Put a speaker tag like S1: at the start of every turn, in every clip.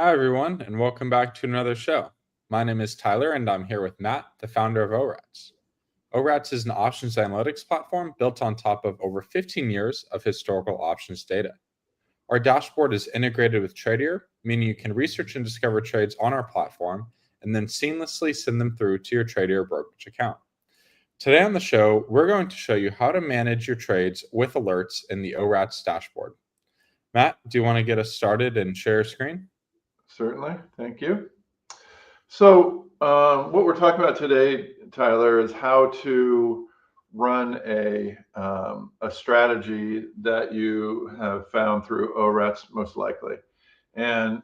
S1: Hi, everyone, and welcome back to another show. My name is Tyler, and I'm here with Matt, the founder of ORATS. ORATS is an options analytics platform built on top of over 15 years of historical options data. Our dashboard is integrated with Tradier, meaning you can research and discover trades on our platform and then seamlessly send them through to your Tradier brokerage account. Today on the show, we're going to show you how to manage your trades with alerts in the ORATS dashboard. Matt, do you want to get us started and share your screen?
S2: Certainly, thank you. So what we're talking about today, Tyler, is how to run a strategy that you have found through ORATS most likely. And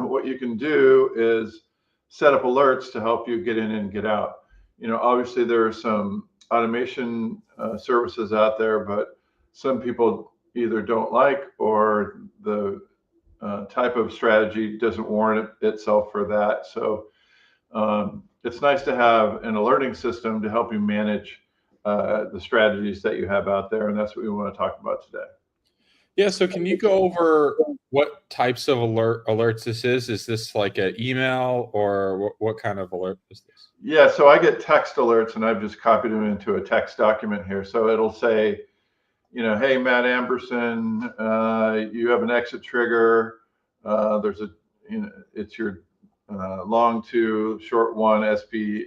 S2: what you can do is set up alerts to help you get in and get out. Obviously there are some automation services out there, but some people either don't like or the type of strategy doesn't warrant itself for that. So it's nice to have an alerting system to help you manage the strategies that you have out there, and that's what we want to talk about today.
S1: Yeah, so can you go over what types of alerts this is? Is this like an email or what kind of alert is this?
S2: Yeah, so I get text alerts, and I've just copied them into a text document here. So it'll say, hey, Matt Amberson, you have an exit trigger. There's it's your long two, short one SPXWs.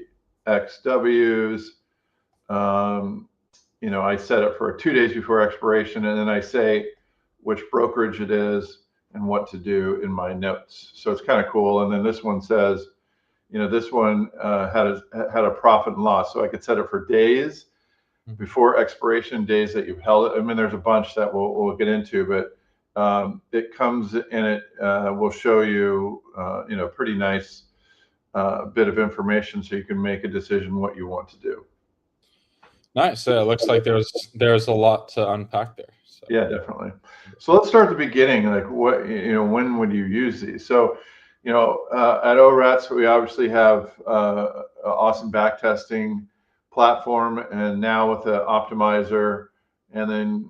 S2: I set it for 2 days before expiration, and then I say which brokerage it is and what to do in my notes. So it's kind of cool. And then this one says, this one had a profit and loss. So I could set it for days before expiration, days that you've held it. I mean, there's a bunch that we'll get into, but it comes and it will show you, pretty nice bit of information so you can make a decision what you want to do.
S1: Nice. So it looks like there's a lot to unpack there. So.
S2: Yeah, definitely. So let's start at the beginning. Like when would you use these? So, at ORATS, we obviously have an awesome backtesting platform, and now with the optimizer, and then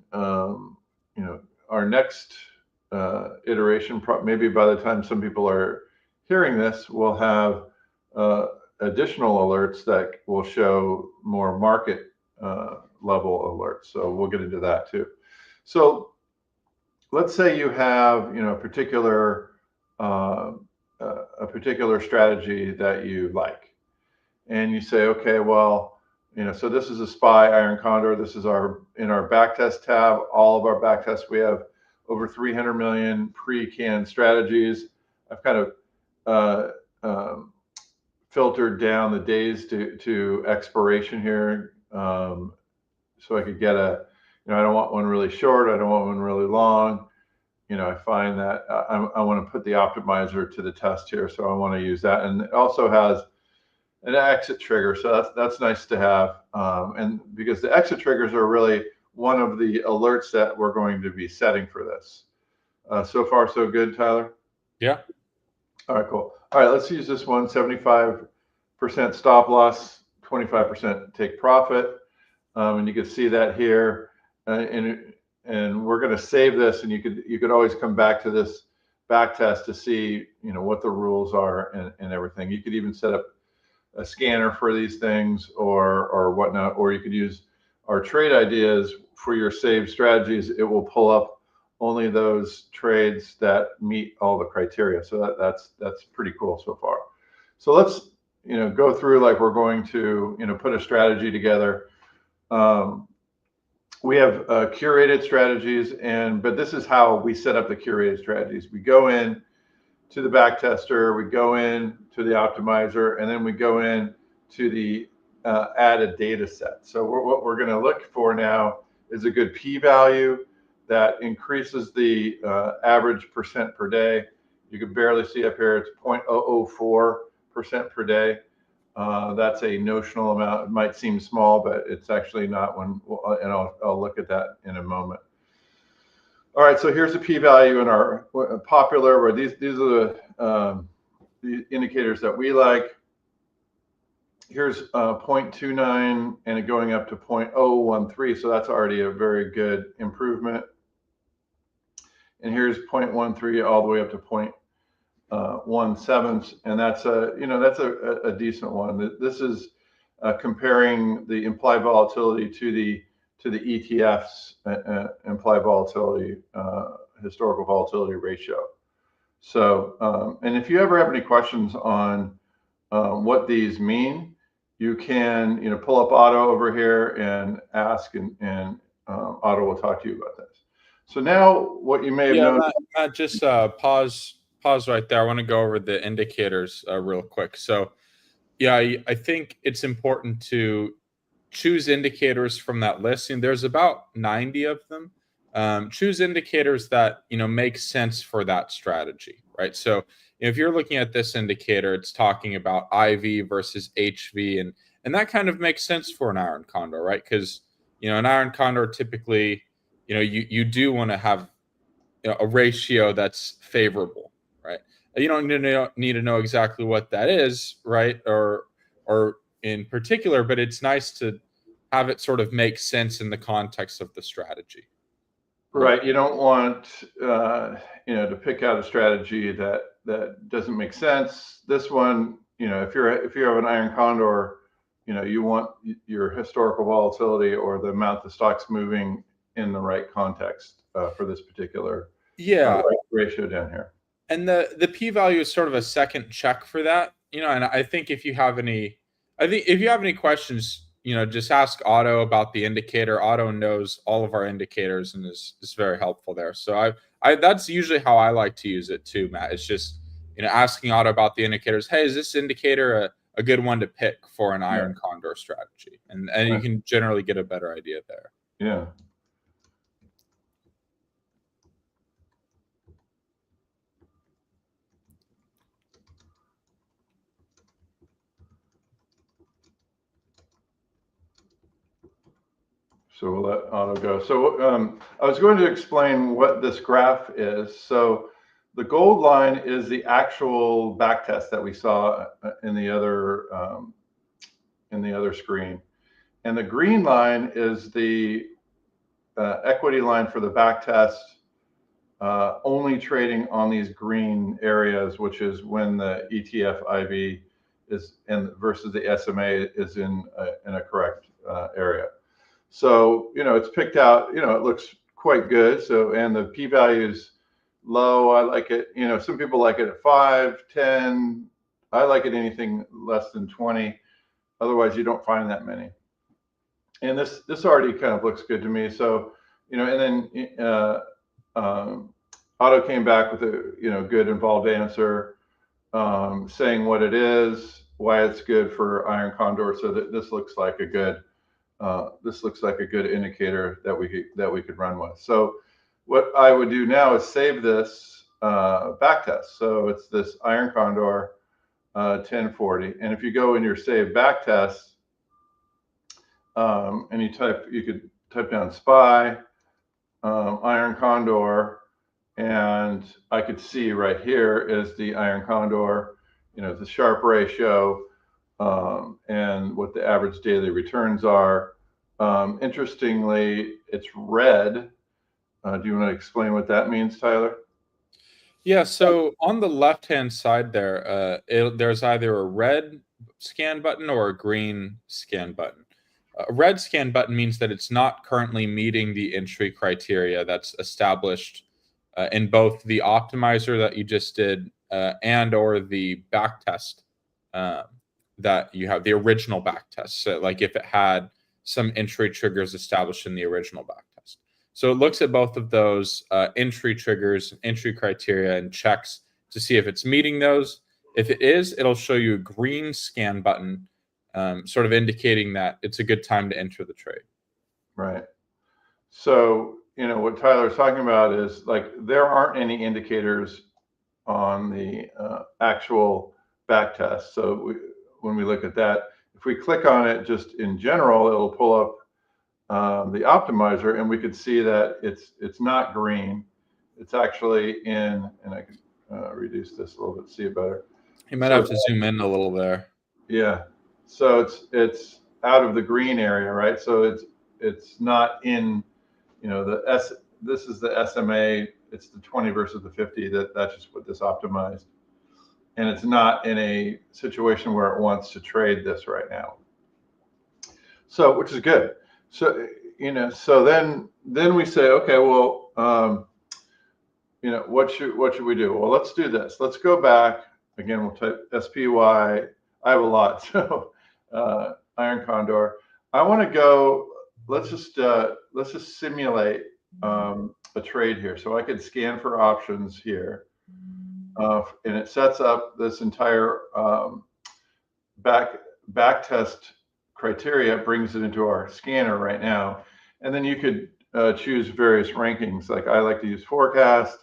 S2: our next iteration, maybe by the time some people are hearing this, we'll have additional alerts that will show more market level alerts. So we'll get into that too. So let's say you have a particular strategy that you like, and you say, okay, well, so this is a SPY Iron Condor. This is in our backtest tab. All of our backtests, we have over 300 million pre-canned strategies. I've kind of filtered down the days to expiration here, so I could get I don't want one really short. I don't want one really long. I find that I want to put the optimizer to the test here, so I want to use that. And it also has an exit trigger, so that's nice to have. And because the exit triggers are really one of the alerts that we're going to be setting for this. So far, so good, Tyler?
S1: Yeah.
S2: All right, cool. All right, let's use this one, 75% stop loss, 25% take profit. And you can see that here. And we're going to save this, and you could always come back to this back test to see what the rules are and everything. You could even set up a scanner for these things or whatnot, or you could use our trade ideas for your saved strategies. It will pull up only those trades that meet all the criteria. So that's pretty cool so far. So let's go through like we're going to put a strategy together. We have curated strategies, but this is how we set up the curated strategies. We go in to the back tester, we go in to the optimizer, and then we go in to the added data set. So what we're going to look for now is a good p-value that increases the average percent per day. You can barely see up here, it's 0.004% per day. That's a notional amount. It might seem small, but it's actually not one, and I'll look at that in a moment. All right, so here's the p-value in our popular, where these are the indicators that we like. Here's 0.29 and it going up to 0.013, so that's already a very good improvement. And here's 0.13 all the way up to 1/7, and that's a decent one. This is comparing the implied volatility to the ETF's implied volatility historical volatility ratio. So, and if you ever have any questions on what these mean, you can pull up Otto over here and ask, and Otto will talk to you about this. So now what you may have known.
S1: Matt, just pause right there. I want to go over the indicators real quick. So yeah, I think it's important to choose indicators from that list. And there's about 90 of them. Choose indicators that make sense for that strategy, right? So if you're looking at this indicator, it's talking about IV versus HV, and that kind of makes sense for an iron condor, right? Because an iron condor typically, you do want to have a ratio that's favorable, right? You don't need to know exactly what that is, right? Or in particular, but it's nice to have it sort of make sense in the context of the strategy.
S2: Right. You don't want to pick out a strategy that doesn't make sense. This one, if you have an iron condor, you want your historical volatility or the amount the stock's moving in the right context for this particular ratio down here.
S1: And the p-value is sort of a second check for that. And I think if you have any questions, just ask Otto about the indicator. Otto knows all of our indicators and is very helpful there. So I that's usually how I like to use it too, Matt. It's just asking Otto about the indicators. Hey, is this indicator a good one to pick for an iron condor strategy? And you can generally get a better idea there.
S2: Yeah. So we'll let Otto go. So I was going to explain what this graph is. So the gold line is the actual back test that we saw in the other screen, and the green line is the equity line for the back test, only trading on these green areas, which is when the ETF IV is versus the SMA is in a correct area. So, it's picked out, it looks quite good. So, and the p-value is low. I like it. Some people like it at 5, 10. I like it anything less than 20. Otherwise, you don't find that many. And this already kind of looks good to me. So, and then Otto came back with a, good involved answer, saying what it is, why it's good for iron condor. So that this looks like a good indicator that we could run with. So what I would do now is save this back test. So it's this iron condor 1040, and if you go in your save back test and you could type down SPY iron condor, and I could see right here is the iron condor, the Sharpe ratio, and what the average daily returns are. Interestingly, it's red. Do you want to explain what that means, Tyler?
S1: Yeah, so on the left-hand side there, there's either a red scan button or a green scan button. A red scan button means that it's not currently meeting the entry criteria that's established in both the optimizer that you just did and or the back test that you have, the original back test. So like if it had some entry triggers established in the original back test. So it looks at both of those entry triggers, entry criteria, and checks to see if it's meeting those. If it is, it'll show you a green scan button, sort of indicating that it's a good time to enter the trade.
S2: Right. So, what Tyler's talking about is like there aren't any indicators on the actual back test. So when we look at that, if we click on it just in general, it'll pull up the optimizer, and we could see that it's not green. It's actually in, and I can reduce this a little bit to see it better.
S1: You might have to zoom in a little there.
S2: Yeah. So it's out of the green area, right? So it's not in, this is the SMA. It's the 20 versus the 50. That's just what this optimized. and it's not in a situation where it wants to trade this right now. So, which is good. So, so then we say, okay, well, what should we do? Well, let's do this. Let's go back again. We'll type SPY. I have a lot. So, Iron Condor. I want to go. Let's just simulate a trade here. So I could scan for options here, and it sets up this entire back test criteria, brings it into our scanner right now, and then you could choose various rankings. Like I like to use forecast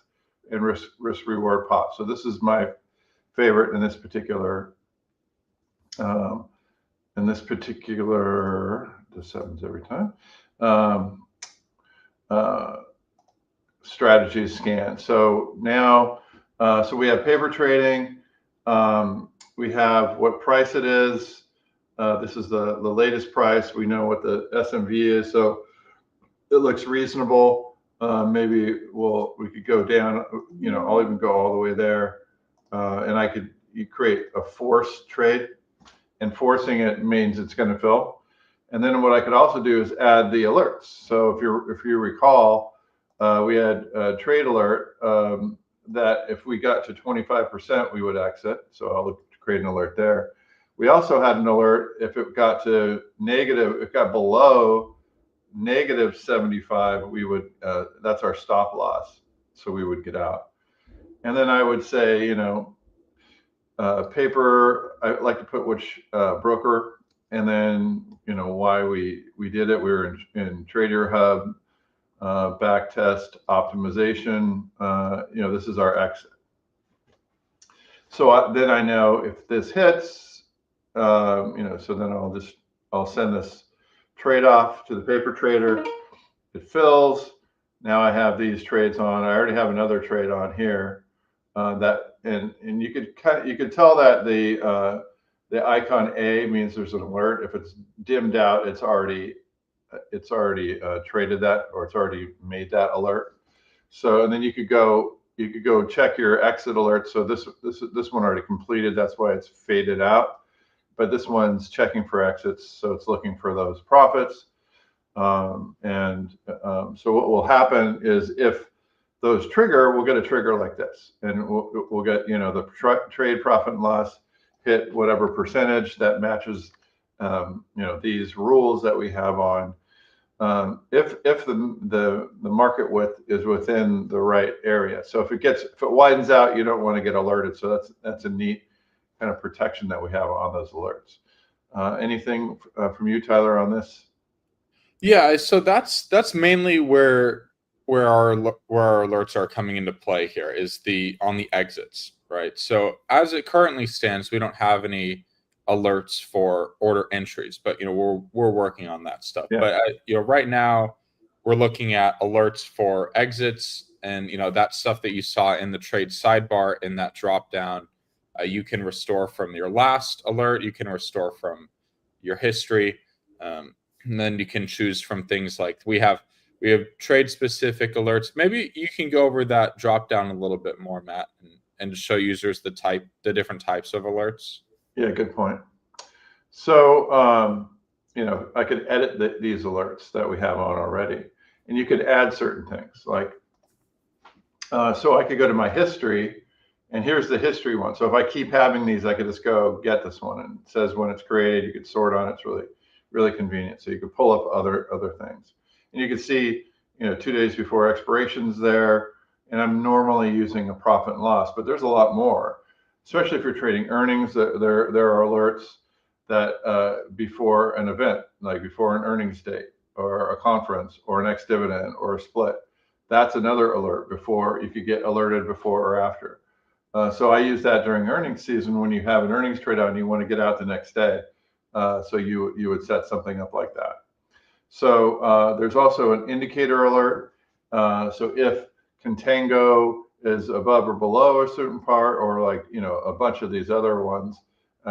S2: and risk reward pop. So this is my favorite in this particular. This happens every time. Strategy scan. So now, so we have paper trading. We have what price it is. This is the latest price. We know what the SMV is, so it looks reasonable. Maybe we could go down. I'll even go all the way there, and you create a force trade. And forcing it means it's going to fill. And then what I could also do is add the alerts. So if you recall, we had a trade alert that if we got to 25%, we would exit. So I'll create an alert there. We also had an alert if it got to below negative 75, we would that's our stop loss. So we would get out. And then I would say, paper, I like to put which broker, and then why we did it. We were in Trader Hub, back test optimization. This is our exit. So then I know if this hits, so then I'll send this trade off to the paper trader. It fills. Now I have these trades on. I already have another trade on here. And you could tell that the icon A means there's an alert. If it's dimmed out, it's already traded that, or it's already made that alert. So, and then you could go check your exit alert. So this one already completed. That's why it's faded out. But this one's checking for exits, so it's looking for those profits. So what will happen is if those trigger, we'll get a trigger like this, and we'll get the trade profit and loss hit whatever percentage that matches these rules that we have on. If the market width is within the right area. So if it widens out, you don't want to get alerted. So that's a neat kind of protection that we have on those alerts. Anything from you, Tyler, on this?
S1: Yeah, so that's mainly where our alerts are coming into play here, is on the exits, right? So as it currently stands, we don't have any alerts for order entries, but we're working on that stuff.
S2: Yeah.
S1: But right now we're looking at alerts for exits, and that stuff that you saw in the trade sidebar in that drop down. You can restore from your last alert. You can restore from your history. And then you can choose from things like we have trade specific alerts. Maybe you can go over that drop down a little bit more, Matt, and show users the different types of alerts.
S2: Yeah, good point. So I could edit these alerts that we have on already, and you could add certain things like so I could go to my history, and here's the history one. So if I keep having these, I could just go get this one, and it says when it's created. You could sort on it. It's really convenient. So you could pull up other things, and you can see 2 days before expirations there. And I'm normally using a profit and loss, but there's a lot more, especially if you're trading earnings. There are alerts that before an event, like before an earnings date or a conference or an ex-dividend or a split. That's another alert before you could get alerted before or after. So I use that during earnings season when you have an earnings trade out and you want to get out the next day. So you would set something up like that. So there's also an indicator alert. So if contango is above or below a certain part, or like a bunch of these other ones,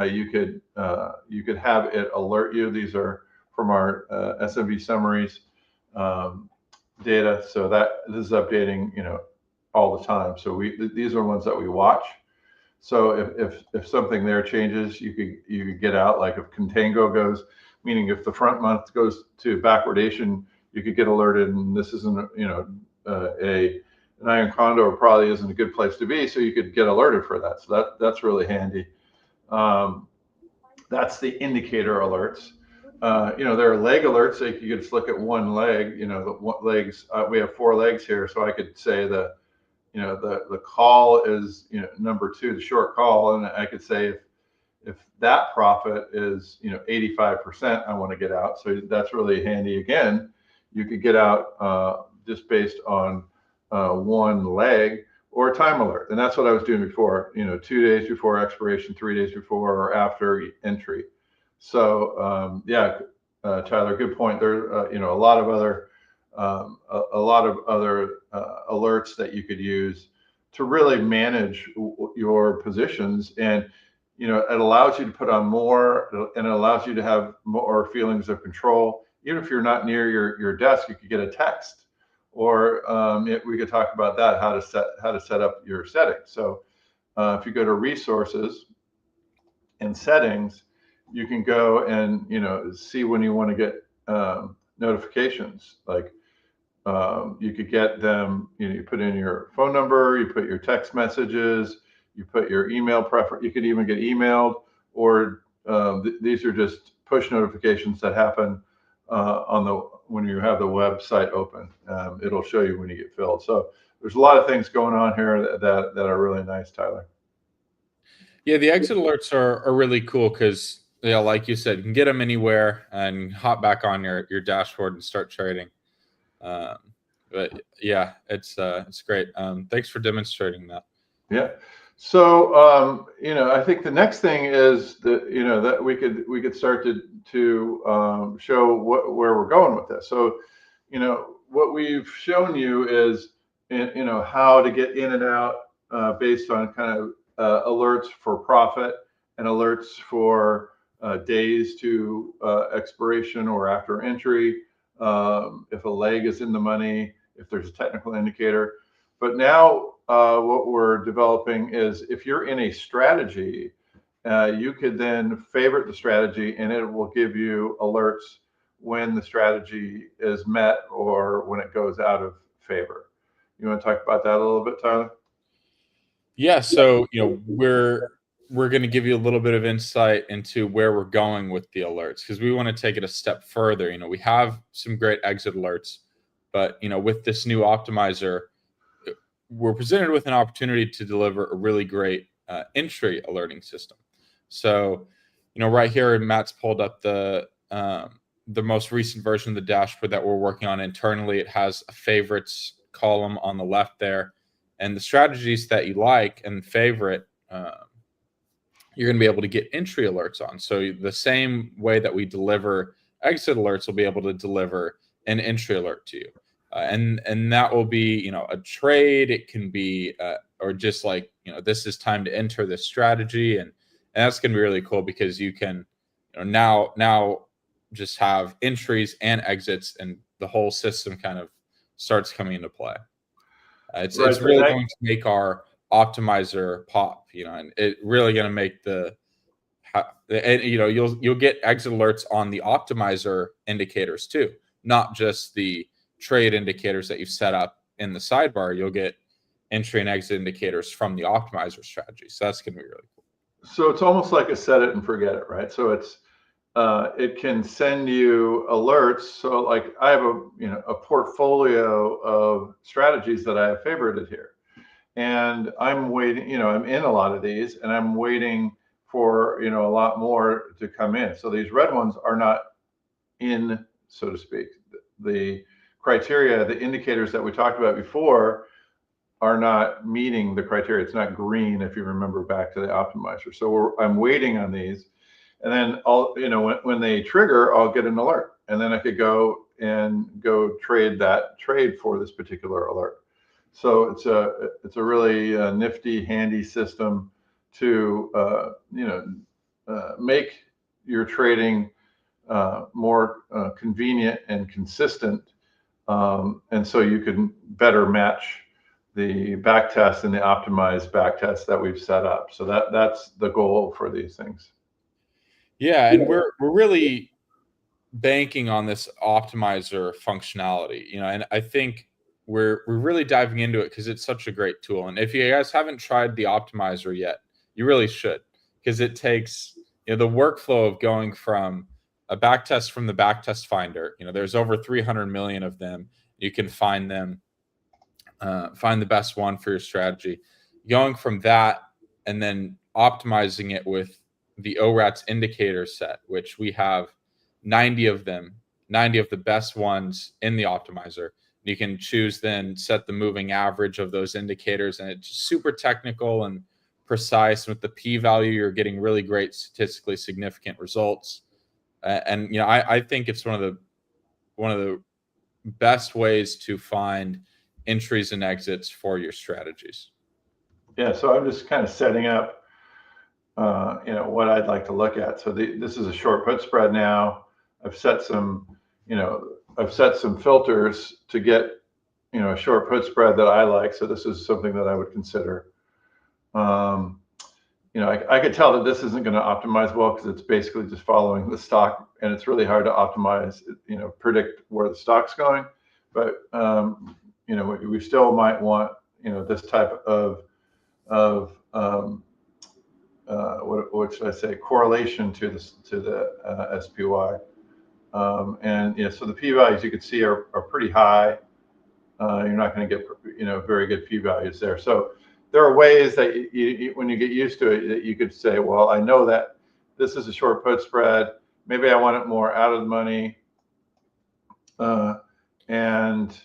S2: you could have it alert you. These are from our SMV summaries data. So this is updating all the time. So these are ones that we watch. So if something there changes, you could get out. Like if contango goes, meaning if the front month goes to backwardation, you could get alerted, and this isn't an iron condor probably isn't a good place to be, so you could get alerted for that. So that's really handy. That's the indicator alerts. There are leg alerts. So you could just look at one leg. The legs. We have 4 legs here, so I could say the call is number 2, the short call, and I could say if that profit is 85%, I want to get out. So that's really handy. Again, you could get out just based on one leg or a time alert, and that's what I was doing before. 2 days before expiration, 3 days before or after entry. So Tyler, good point. There, a lot of other alerts that you could use to really manage your positions, and it allows you to put on more, and it allows you to have more feelings of control. Even if you're not near your desk, you could get a text, or we could talk about that, how to set up your settings. So if you go to resources and settings, you can go and see when you want to get notifications. Like you could get them. You put in your phone number, you put your text messages, you put your email preference. You could even get emailed, or these are just push notifications that happen when you have the website open. It'll show you when you get filled. So there's a lot of things going on here that are really nice, Tyler.
S1: Yeah, the exit alerts are really cool because, like you said, you can get them anywhere and hop back on your dashboard and start trading. But yeah, it's great. Thanks for demonstrating that.
S2: Yeah. So I think the next thing is that we could start to show where we're going with this. So what we've shown you is how to get in and out based on kind of alerts for profit and alerts for days to expiration or after entry, if a leg is in the money, if there's a technical indicator. But now what we're developing is, if you're in a strategy, you could then favorite the strategy, and it will give you alerts when the strategy is met or when it goes out of favor. You want to talk about that a little bit, Tyler?
S1: Yeah, so we're going to give you a little bit of insight into where we're going with the alerts, because we want to take it a step further. We have some great exit alerts, but with this new optimizer, we're presented with an opportunity to deliver a really great entry alerting system. So right here, Matt's pulled up the most recent version of the dashboard that we're working on internally. It has a favorites column on the left there, and the strategies that you like and favorite, you're going to be able to get entry alerts on. So the same way that we deliver exit alerts, will be able to deliver an entry alert to you. And that will be, a trade. It can be, or just like, this is time to enter this strategy. And that's going to be really cool, because you can, now just have entries and exits, and the whole system kind of starts coming into play. It's really going to make our optimizer pop, and it really going to make you'll get exit alerts on the optimizer indicators too, not just the trade indicators that you've set up in the sidebar. You'll get entry and exit indicators from the optimizer strategy. So that's going to be really cool.
S2: So it's almost like a set it and forget it, right? So it can send you alerts. So like I have a portfolio of strategies that I have favorited here, and I'm waiting. I'm in a lot of these, and I'm waiting for a lot more to come in. So these red ones are not in, so to speak. The criteria, the indicators that we talked about before, are not meeting the criteria. It's not green, if you remember back to the optimizer. So I'm waiting on these, and then when they trigger, I'll get an alert, and then I could go trade that trade for this particular alert. So it's a really nifty, handy system to make your trading more convenient and consistent, and so you can better match back test and the optimized back test that we've set up. So that's the goal for these things.
S1: Yeah, and we're really banking on this optimizer functionality, and I think we're really diving into it because it's such a great tool. And if you guys haven't tried the optimizer yet, you really should, because it takes the workflow of going from a backtest from the backtest finder. There's over 300 million of them. You can find them, find the best one for your strategy. Going from that and then optimizing it with the ORATS indicator set, which we have 90 of them, 90 of the best ones in the optimizer. You can choose, then set the moving average of those indicators, and it's super technical and precise. With the p-value, you're getting really great statistically significant results. And I think it's one of the best ways to find entries and exits for your strategies.
S2: Yeah, so I'm just kind of setting up what I'd like to look at. So this is a short put spread now. I've set some filters to get a short put spread that I like. So this is something that I would consider. I could tell that this isn't going to optimize well because it's basically just following the stock, and it's really hard to optimize, predict where the stock's going. But we still might want this type of what should I say, correlation to the SPY. So the p-values you can see are pretty high. You're not going to get very good p-values there. So there are ways that when you get used to it, that you could say, well, I know that this is a short put spread. Maybe I want it more out of the money. And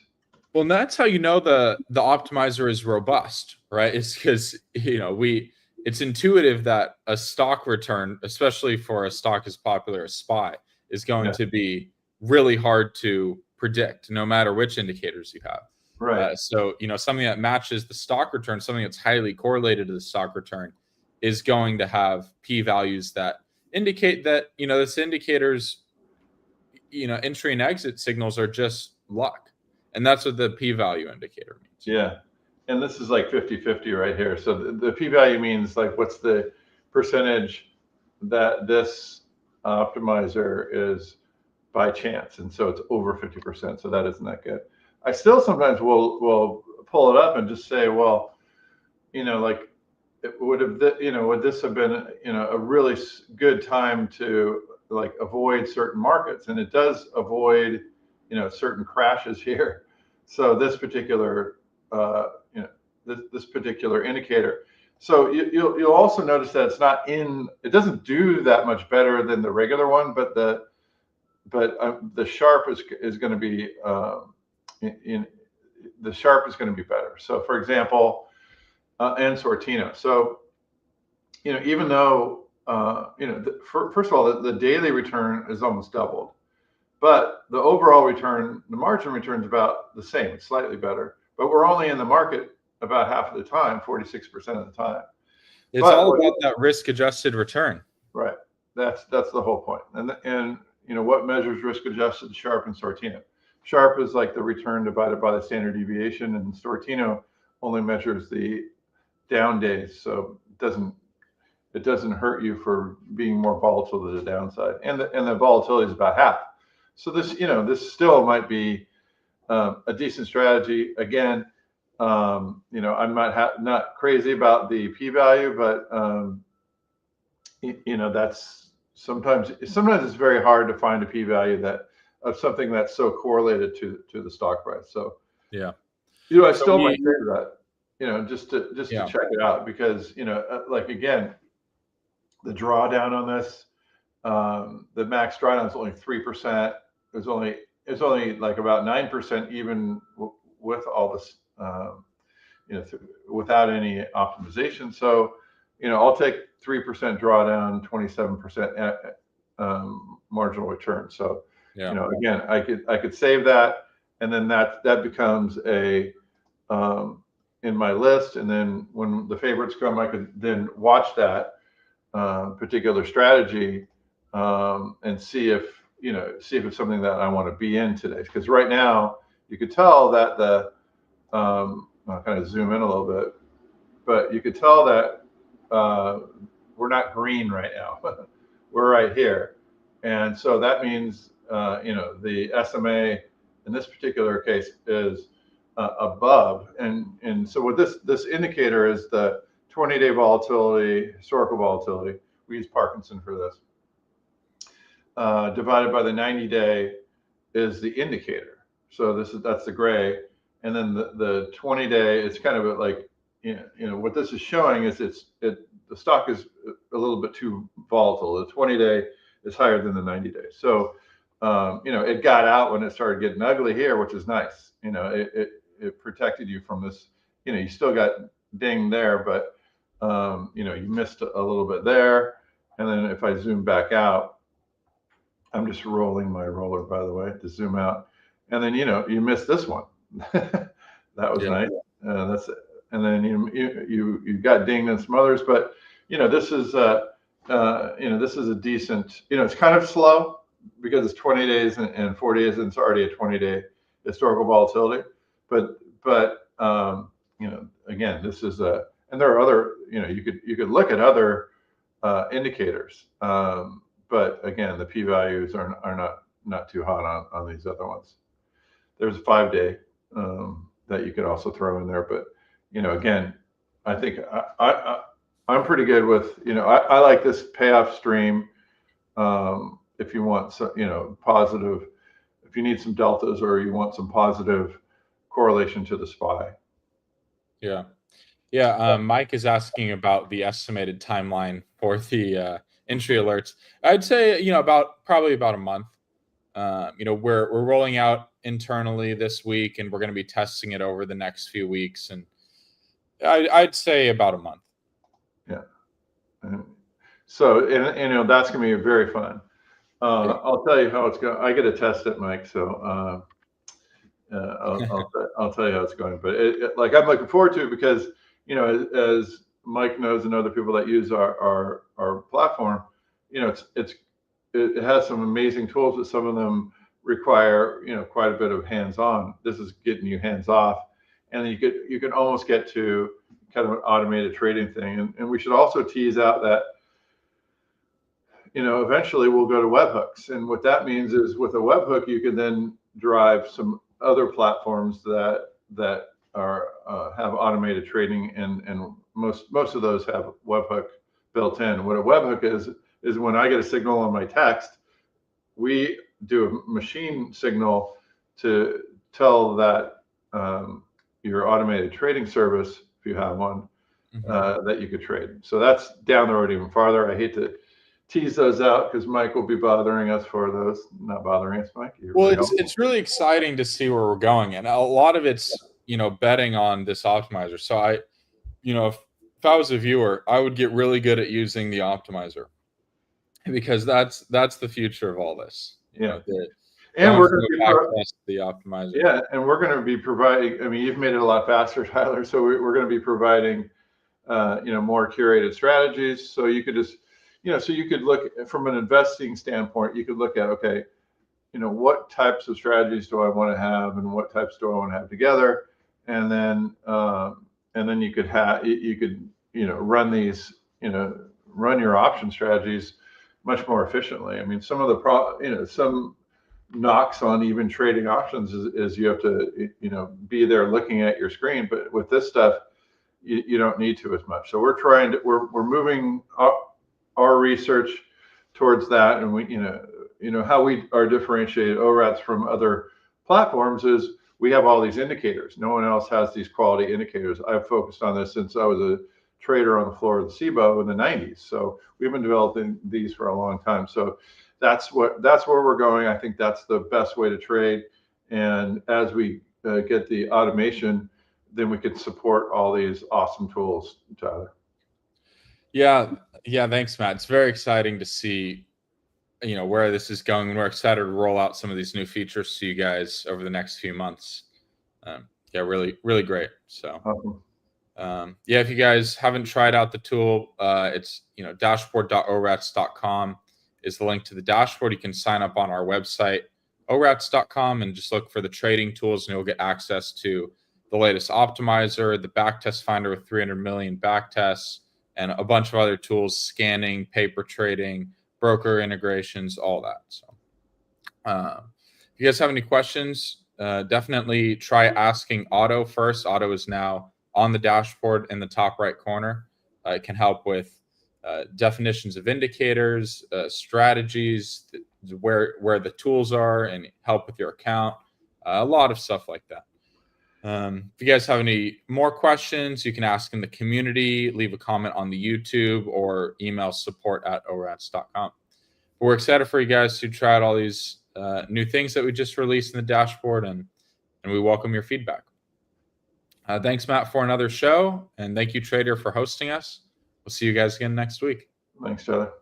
S1: that's how the optimizer is robust, right? It's because it's intuitive that a stock return, especially for a stock as popular as SPY, is going to be really hard to predict, no matter which indicators you have.
S2: Right.
S1: So something that matches the stock return, something that's highly correlated to the stock return, is going to have p-values that indicate that this indicator's entry and exit signals are just luck. And that's what the p-value indicator means.
S2: Yeah. And this is like 50-50 right here. So the p-value means like what's the percentage that this optimizer is by chance. And so it's over 50%. So that isn't that good. I still sometimes will pull it up and just say, well, like would this have been a really good time to like avoid certain markets? And it does avoid certain crashes here. So this particular this particular indicator. So you'll also notice that it doesn't do that much better than the regular one, but the Sharp is going to be the Sharp is going to be better. So for example, and Sortino. So even though first of all, the daily return is almost doubled, but the overall return, the margin return is about the same. It's slightly better, but we're only in the market about half of the time, 46% of the time.
S1: It's all about that risk-adjusted return.
S2: Right. That's the whole point. And what measures risk-adjusted? Sharp and Sortino. Sharp is like the return divided by the standard deviation, and Sortino only measures the down days, so it doesn't hurt you for being more volatile to the downside, and the volatility is about half. So this still might be a decent strategy. Again, I'm not crazy about the p-value, but that's sometimes it's very hard to find a p-value of something that's so correlated to the stock price. So
S1: yeah,
S2: I still might say that, just to check it out, because like again, the drawdown on this, the max drawdown is only 3%. It's only like about 9% even with all this, without any optimization. So, I'll take 3% drawdown, 27% marginal return. So, again, I could save that, and then that becomes a in my list, and then when the favorites come, I could then watch that particular strategy and see if it's something that I want to be in today. Because right now you could tell that I'll kind of zoom in a little bit, but you could tell that we're not green right now. We're right here. And so that means, the SMA in this particular case is above. And so what this indicator is the 20-day volatility, historical volatility. We use Parkinson for this. Divided by the 90-day is the indicator. So that's the gray. And then the 20-day, it's kind of like, what this is showing is the stock is a little bit too volatile. The 20-day is higher than the 90-day. So, it got out when it started getting ugly here, which is nice. It protected you from this. You still got ding there, but, you missed a little bit there. And then if I zoom back out, I'm just rolling my roller, by the way, to zoom out. And then, you missed this one. That was nice. That's it. And then you got dinged in some others, but this is this is a decent. It's kind of slow because it's 20 days and 40 days, and it's already a 20-day historical volatility. But again, this is and there are other. You could look at other indicators, but again, the p-values are not too hot on these other ones. There's a 5-day that you could also throw in there, but again, I think I'm pretty good with, I like this payoff stream. If you want positive, if you need some deltas or you want some positive correlation to the SPY.
S1: Yeah. Mike is asking about the estimated timeline for the entry alerts. I'd say, probably about a month. We're rolling out internally this week, and we're going to be testing it over the next few weeks. And I'd say about a month.
S2: Yeah. So, and that's going to be very fun. I'll tell you how it's going. I get to test it, Mike. So I'll tell you how it's going. But I'm looking forward to it because, as Mike knows and other people that use our platform, it has some amazing tools, but some of them require quite a bit of hands-on. This is getting you hands-off, and then you can almost get to kind of an automated trading thing. And we should also tease out that eventually we'll go to webhooks, and what that means is with a webhook you can then drive some other platforms that are have automated trading, and most of those have webhook built in. What a webhook is when I get a signal on my text, we do a machine signal to tell that your automated trading service, if you have one, that you could trade. So that's down the road even farther. I hate to tease those out because Mike will be bothering us for those. Not bothering us, Mike.
S1: It's really exciting to see where we're going, and a lot of it's betting on this optimizer. So if I was a viewer, I would get really good at using the optimizer, because that's the future of all this.
S2: And we're going to be
S1: the optimizer.
S2: Yeah, and we're going to be providing. I mean, you've made it a lot faster, Tyler. So we're going to be providing, more curated strategies. So you could just, so you could look from an investing standpoint. You could look at, okay, what types of strategies do I want to have, and what types do I want to have together, and then you could run these, run your option strategies much more efficiently. I mean, some of the some knocks on even trading options is you have to be there looking at your screen, but with this stuff you don't need to as much. So we're moving our research towards that, and we how we are differentiated ORATS from other platforms is we have all these indicators. No one else has these quality indicators. I've focused on this since I was a trader on the floor of the SIBO in the 90s. So we've been developing these for a long time. So that's where we're going. I think that's the best way to trade. And as we get the automation, then we can support all these awesome tools, Tyler.
S1: Yeah. Thanks, Matt. It's very exciting to see, where this is going. We're excited to roll out some of these new features to you guys over the next few months. Really, really great. So,
S2: awesome.
S1: If you guys haven't tried out the tool, it's dashboard.orats.com is the link to the dashboard. You can sign up on our website, orats.com, and just look for the trading tools, and you'll get access to the latest optimizer, the backtest finder with 300 million backtests, and a bunch of other tools, scanning, paper trading, broker integrations, all that. So if you guys have any questions, definitely try asking Otto first. Otto is now on the dashboard in the top right corner. It can help with definitions of indicators, strategies, where the tools are, and help with your account. A lot of stuff like that. If you guys have any more questions, you can ask in the community, leave a comment on the YouTube, or email support@orats.com. We're excited for you guys to try out all these new things that we just released in the dashboard, and we welcome your feedback. Thanks, Matt, for another show, and thank you, Trader, for hosting us. We'll see you guys again next week.
S2: Thanks, Tyler.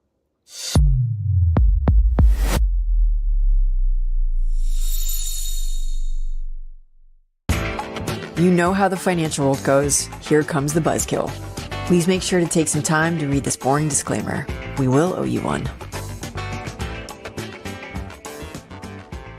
S3: You know how the financial world goes. Here comes the buzzkill. Please make sure to take some time to read this boring disclaimer. We will owe you one.